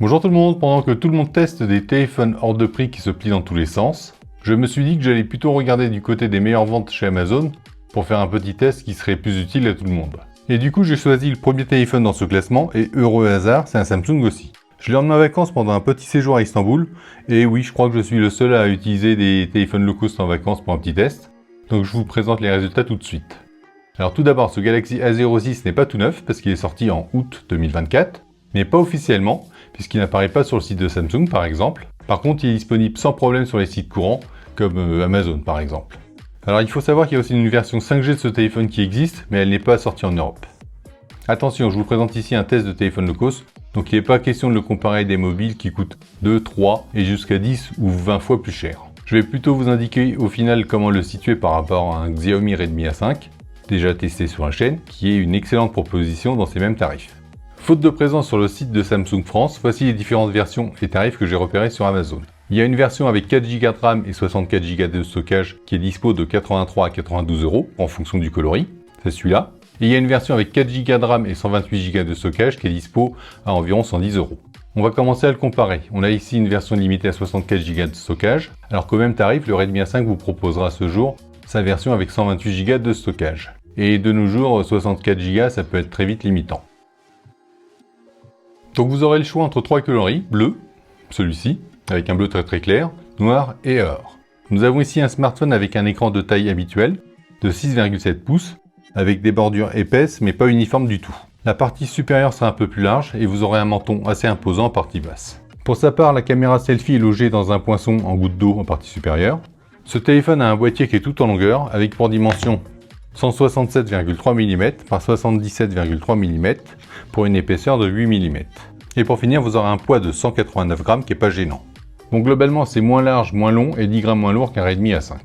Bonjour tout le monde, pendant que tout le monde teste des téléphones hors de prix qui se plient dans tous les sens, je me suis dit que j'allais plutôt regarder du côté des meilleures ventes chez Amazon pour faire un petit test qui serait plus utile à tout le monde. Et du coup j'ai choisi le premier téléphone dans ce classement et heureux hasard, c'est un Samsung aussi. Je l'ai emmené en vacances pendant un petit séjour à Istanbul et oui, je crois que je suis le seul à utiliser des téléphones low cost en vacances pour un petit test. Donc je vous présente les résultats tout de suite. Alors tout d'abord, ce Galaxy A06 n'est pas tout neuf parce qu'il est sorti en août 2024, mais pas officiellement, puisqu'il n'apparaît pas sur le site de Samsung par exemple. Par contre, il est disponible sans problème sur les sites courants, comme Amazon par exemple. Alors il faut savoir qu'il y a aussi une version 5G de ce téléphone qui existe, mais elle n'est pas sortie en Europe. Attention, je vous présente ici un test de téléphone low cost, donc il n'est pas question de le comparer à des mobiles qui coûtent 2, 3 et jusqu'à 10 ou 20 fois plus cher. Je vais plutôt vous indiquer au final comment le situer par rapport à un Xiaomi Redmi A5, déjà testé sur la chaîne, qui est une excellente proposition dans ces mêmes tarifs. Faute de présence sur le site de Samsung France, voici les différentes versions et tarifs que j'ai repérés sur Amazon. Il y a une version avec 4 Go de RAM et 64 Go de stockage qui est dispo de 83 à 92 € en fonction du coloris, c'est celui-là. Et il y a une version avec 4 Go de RAM et 128 Go de stockage qui est dispo à environ 110 €. On va commencer à le comparer. On a ici une version limitée à 64 Go de stockage, alors qu'au même tarif, le Redmi A5 vous proposera à ce jour sa version avec 128 Go de stockage. Et de nos jours, 64 Go, ça peut être très vite limitant. Donc vous aurez le choix entre 3 coloris, bleu, celui-ci, avec un bleu très clair, noir et or. Nous avons ici un smartphone avec un écran de taille habituelle, de 6,7 pouces, avec des bordures épaisses mais pas uniformes du tout. La partie supérieure sera un peu plus large et vous aurez un menton assez imposant en partie basse. Pour sa part, la caméra selfie est logée dans un poinçon en goutte d'eau en partie supérieure. Ce téléphone a un boîtier qui est tout en longueur, avec pour dimension 167,3 mm par 77,3 mm pour une épaisseur de 8 mm. Et pour finir, vous aurez un poids de 189 grammes qui n'est pas gênant. Donc globalement, c'est moins large, moins long et 10 grammes moins lourd qu'un Redmi A5.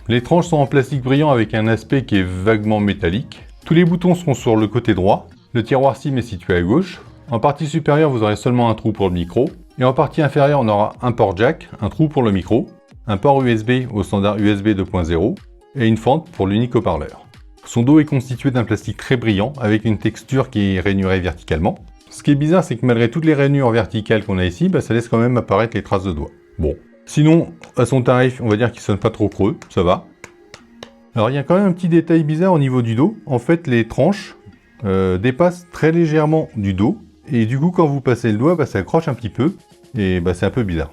Les tranches sont en plastique brillant avec un aspect qui est vaguement métallique. Tous les boutons seront sur le côté droit. Le tiroir SIM est situé à gauche. En partie supérieure, vous aurez seulement un trou pour le micro. Et en partie inférieure, on aura un port jack, un trou pour le micro, un port USB au standard USB 2.0 et une fente pour l'unique haut-parleur. Son dos est constitué d'un plastique très brillant avec une texture qui est rainurée verticalement. Ce qui est bizarre, c'est que malgré toutes les rainures verticales qu'on a ici, ça laisse quand même apparaître les traces de doigts. Bon. Sinon, à son tarif, on va dire qu'il sonne pas trop creux, ça va. Alors il y a quand même un petit détail bizarre au niveau du dos. En fait, les tranches dépassent très légèrement du dos. Et du coup, quand vous passez le doigt, ça accroche un petit peu. Et c'est un peu bizarre.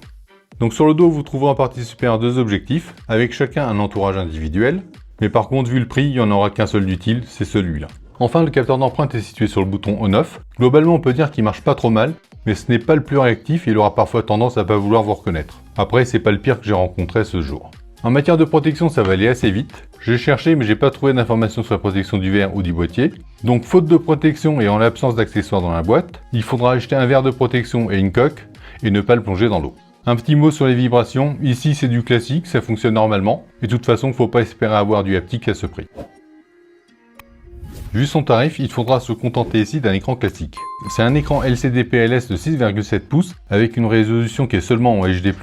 Donc sur le dos, vous trouverez en partie supérieure 2 objectifs, avec chacun un entourage individuel. Mais par contre, vu le prix, il n'y en aura qu'un seul d'utile, c'est celui-là. Enfin, le capteur d'empreinte est situé sur le bouton on-off. Globalement, on peut dire qu'il marche pas trop mal, mais ce n'est pas le plus réactif et il aura parfois tendance à pas vouloir vous reconnaître. Après, c'est pas le pire que j'ai rencontré ce jour. En matière de protection, ça va aller assez vite. J'ai cherché, mais j'ai pas trouvé d'informations sur la protection du verre ou du boîtier. Donc, faute de protection et en l'absence d'accessoires dans la boîte, il faudra acheter un verre de protection et une coque et ne pas le plonger dans l'eau. Un petit mot sur les vibrations, ici c'est du classique, ça fonctionne normalement, et de toute façon, il ne faut pas espérer avoir du haptique à ce prix. Vu son tarif, il faudra se contenter ici d'un écran classique. C'est un écran LCD PLS de 6,7 pouces, avec une résolution qui est seulement en HD+,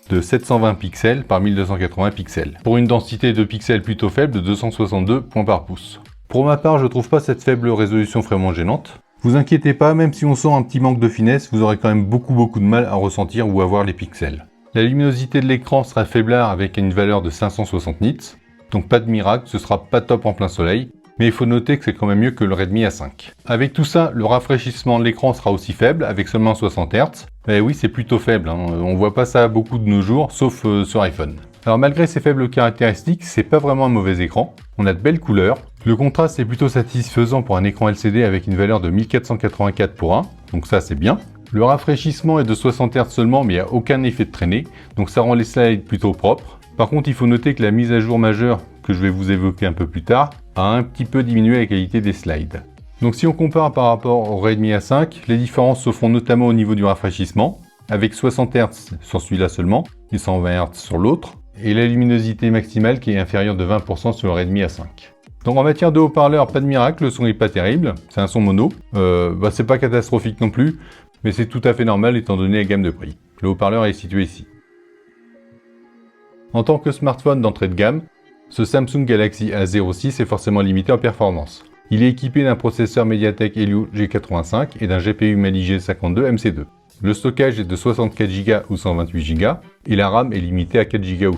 de 720 pixels par 1280 pixels, pour une densité de pixels plutôt faible de 262 points par pouce. Pour ma part, je trouve pas cette faible résolution vraiment gênante. Vous inquiétez pas, même si on sent un petit manque de finesse, vous aurez quand même beaucoup de mal à ressentir ou à voir les pixels. La luminosité de l'écran sera faiblard avec une valeur de 560 nits, donc pas de miracle, ce sera pas top en plein soleil, mais il faut noter que c'est quand même mieux que le Redmi A5. Avec tout ça, le rafraîchissement de l'écran sera aussi faible, avec seulement 60 Hz. Et oui, c'est plutôt faible, on voit pas ça beaucoup de nos jours, sauf sur iPhone. Alors malgré ces faibles caractéristiques, c'est pas vraiment un mauvais écran. On a de belles couleurs. Le contraste est plutôt satisfaisant pour un écran LCD avec une valeur de 1484 pour 1, donc ça c'est bien. Le rafraîchissement est de 60 Hz seulement, mais il n'y a aucun effet de traînée, donc ça rend les slides plutôt propres. Par contre, il faut noter que la mise à jour majeure, que je vais vous évoquer un peu plus tard, a un petit peu diminué la qualité des slides. Donc si on compare par rapport au Redmi A5, les différences se font notamment au niveau du rafraîchissement, avec 60 Hz sur celui-là seulement, et 120 Hz sur l'autre, et la luminosité maximale qui est inférieure de 20% sur le Redmi A5. Donc en matière de haut-parleur, pas de miracle, le son n'est pas terrible, c'est un son mono, c'est pas catastrophique non plus, mais c'est tout à fait normal étant donné la gamme de prix. Le haut-parleur est situé ici. En tant que smartphone d'entrée de gamme, ce Samsung Galaxy A06 est forcément limité en performance. Il est équipé d'un processeur MediaTek Helio G85 et d'un GPU Mali G52 MC2. Le stockage est de 64 Go ou 128 Go et la RAM est limitée à 4 Go.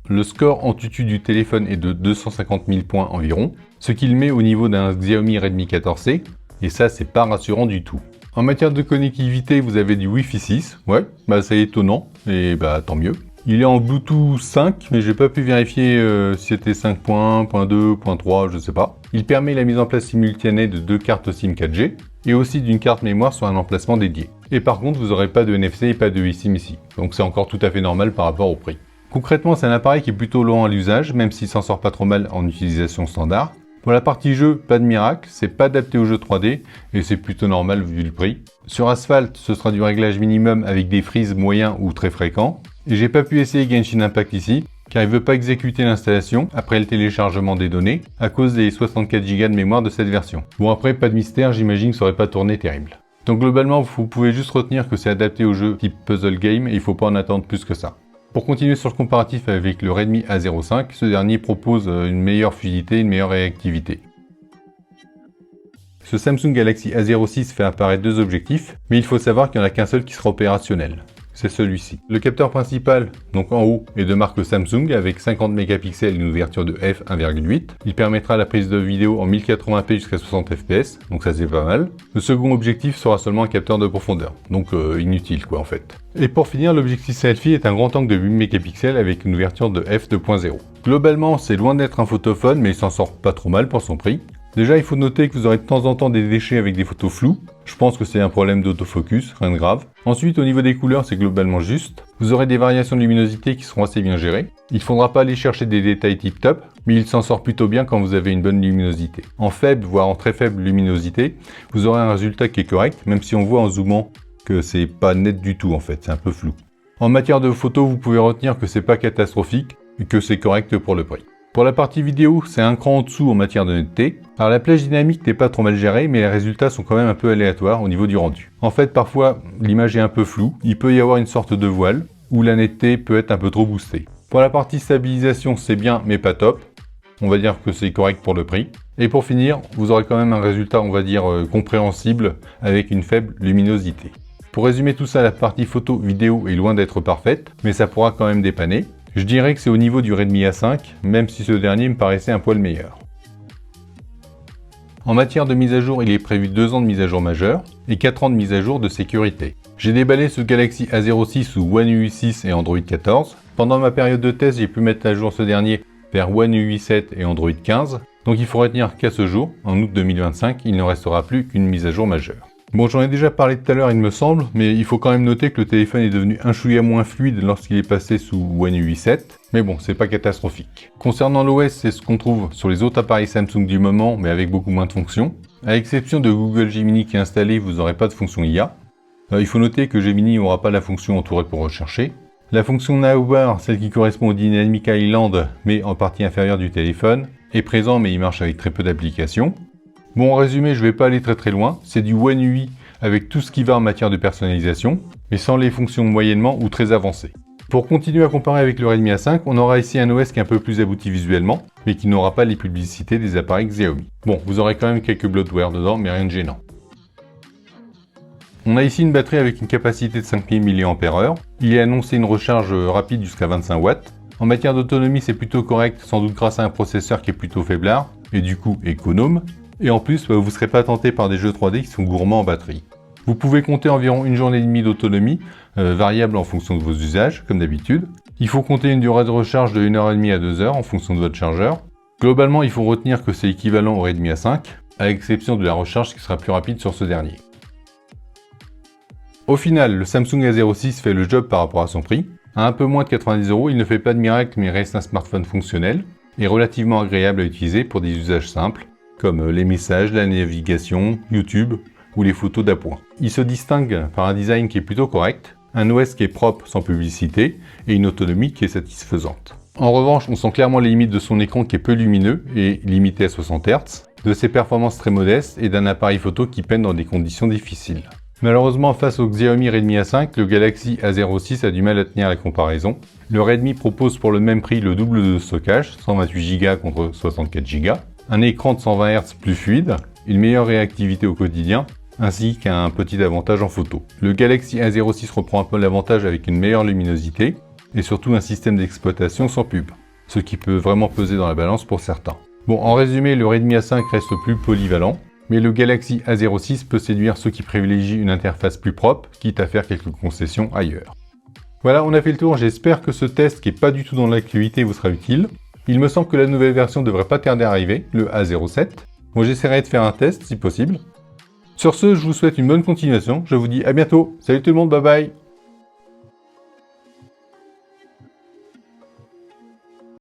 Le score AnTuTu du téléphone est de 250 000 points environ, ce qui le met au niveau d'un Xiaomi Redmi 14C, et ça c'est pas rassurant du tout. En matière de connectivité, vous avez du Wi-Fi 6, ouais, c'est étonnant, et tant mieux. Il est en Bluetooth 5, mais j'ai pas pu vérifier si c'était 5.1, 5.2, 5.3, je sais pas. Il permet la mise en place simultanée de 2 cartes SIM 4G, et aussi d'une carte mémoire sur un emplacement dédié. Et par contre, vous n'aurez pas de NFC et pas de eSIM ici, donc c'est encore tout à fait normal par rapport au prix. Concrètement, c'est un appareil qui est plutôt lent à l'usage, même s'il s'en sort pas trop mal en utilisation standard. Pour la partie jeu, pas de miracle, c'est pas adapté au jeu 3D, et c'est plutôt normal vu le prix. Sur Asphalt, ce sera du réglage minimum avec des freezes moyens ou très fréquents. Et j'ai pas pu essayer Genshin Impact ici, car il veut pas exécuter l'installation après le téléchargement des données, à cause des 64 Go de mémoire de cette version. Bon après, pas de mystère, j'imagine que ça aurait pas tourné terrible. Donc globalement, vous pouvez juste retenir que c'est adapté au jeu type puzzle game, et il faut pas en attendre plus que ça. Pour continuer sur le comparatif avec le Redmi A05, ce dernier propose une meilleure fluidité, une meilleure réactivité. Ce Samsung Galaxy A06 fait apparaître 2 objectifs, mais il faut savoir qu'il n'y en a qu'un seul qui sera opérationnel. C'est celui-ci. Le capteur principal, donc en haut, est de marque Samsung avec 50 mégapixels et une ouverture de f1.8. Il permettra la prise de vidéo en 1080p jusqu'à 60 fps, donc ça c'est pas mal. Le second objectif sera seulement un capteur de profondeur, donc inutile quoi en fait. Et pour finir, l'objectif selfie est un grand angle de 8 mégapixels avec une ouverture de f2.0. Globalement, c'est loin d'être un photophone, mais il s'en sort pas trop mal pour son prix. Déjà, il faut noter que vous aurez de temps en temps des déchets avec des photos floues. Je pense que c'est un problème d'autofocus, rien de grave. Ensuite, au niveau des couleurs, c'est globalement juste. Vous aurez des variations de luminosité qui seront assez bien gérées. Il ne faudra pas aller chercher des détails tip-top, mais il s'en sort plutôt bien quand vous avez une bonne luminosité. En faible, voire en très faible luminosité, vous aurez un résultat qui est correct, même si on voit en zoomant que c'est pas net du tout en fait, c'est un peu flou. En matière de photos, vous pouvez retenir que c'est pas catastrophique et que c'est correct pour le prix. Pour la partie vidéo, c'est un cran en dessous en matière de netteté. Alors la plage dynamique n'est pas trop mal gérée, mais les résultats sont quand même un peu aléatoires au niveau du rendu. En fait, parfois, l'image est un peu floue, il peut y avoir une sorte de voile, où la netteté peut être un peu trop boostée. Pour la partie stabilisation, c'est bien, mais pas top. On va dire que c'est correct pour le prix. Et pour finir, vous aurez quand même un résultat, on va dire, compréhensible, avec une faible luminosité. Pour résumer tout ça, la partie photo, vidéo est loin d'être parfaite, mais ça pourra quand même dépanner. Je dirais que c'est au niveau du Redmi A5, même si ce dernier me paraissait un poil meilleur. En matière de mise à jour, il est prévu 2 ans de mise à jour majeure et 4 ans de mise à jour de sécurité. J'ai déballé ce Galaxy A06 sous One UI 6 et Android 14. Pendant ma période de test, j'ai pu mettre à jour ce dernier vers One UI 7 et Android 15. Donc il faut retenir qu'à ce jour, en août 2025, il ne restera plus qu'une mise à jour majeure. Bon, j'en ai déjà parlé tout à l'heure, il me semble, mais il faut quand même noter que le téléphone est devenu un chouïa moins fluide lorsqu'il est passé sous One UI 7, mais bon, c'est pas catastrophique. Concernant l'OS, c'est ce qu'on trouve sur les autres appareils Samsung du moment, mais avec beaucoup moins de fonctions. À l'exception de Google Gemini qui est installé, vous n'aurez pas de fonction IA. Il faut noter que Gemini n'aura pas la fonction entourée pour rechercher. La fonction Navbar, celle qui correspond au Dynamic Island, mais en partie inférieure du téléphone, est présent, mais il marche avec très peu d'applications. Bon, en résumé, je vais pas aller très loin, c'est du One UI avec tout ce qui va en matière de personnalisation, mais sans les fonctions moyennement ou très avancées. Pour continuer à comparer avec le Redmi A5, on aura ici un OS qui est un peu plus abouti visuellement, mais qui n'aura pas les publicités des appareils Xiaomi. Bon, vous aurez quand même quelques bloatware dedans, mais rien de gênant. On a ici une batterie avec une capacité de 5000 mAh, il est annoncé une recharge rapide jusqu'à 25 watts. En matière d'autonomie, c'est plutôt correct, sans doute grâce à un processeur qui est plutôt faiblard, et du coup économe. Et en plus, vous ne serez pas tenté par des jeux 3D qui sont gourmands en batterie. Vous pouvez compter environ 1 journée et demie d'autonomie, variable en fonction de vos usages, comme d'habitude. Il faut compter une durée de recharge de 1h30 à 2h en fonction de votre chargeur. Globalement, il faut retenir que c'est équivalent au Redmi A5, à l'exception de la recharge qui sera plus rapide sur ce dernier. Au final, le Samsung A06 fait le job par rapport à son prix. À un peu moins de 90 €, il ne fait pas de miracle mais reste un smartphone fonctionnel et relativement agréable à utiliser pour des usages simples, comme les messages, la navigation, YouTube ou les photos d'appoint. Il se distingue par un design qui est plutôt correct, un OS qui est propre sans publicité et une autonomie qui est satisfaisante. En revanche, on sent clairement les limites de son écran qui est peu lumineux et limité à 60 Hz, de ses performances très modestes et d'un appareil photo qui peine dans des conditions difficiles. Malheureusement, face au Xiaomi Redmi A5, le Galaxy A06 a du mal à tenir la comparaison. Le Redmi propose pour le même prix le double de stockage, 128 Go contre 64 Go. un écran de 120 Hz plus fluide, une meilleure réactivité au quotidien, ainsi qu'un petit avantage en photo. Le Galaxy A06 reprend un peu l'avantage avec une meilleure luminosité, et surtout un système d'exploitation sans pub, ce qui peut vraiment peser dans la balance pour certains. Bon, en résumé, le Redmi A5 reste plus polyvalent, mais le Galaxy A06 peut séduire ceux qui privilégient une interface plus propre, quitte à faire quelques concessions ailleurs. Voilà, on a fait le tour, j'espère que ce test qui n'est pas du tout dans l'actualité vous sera utile. Il me semble que la nouvelle version devrait pas tarder à arriver, le A07. Bon, j'essaierai de faire un test si possible. Sur ce, je vous souhaite une bonne continuation, je vous dis à bientôt, salut tout le monde, bye bye.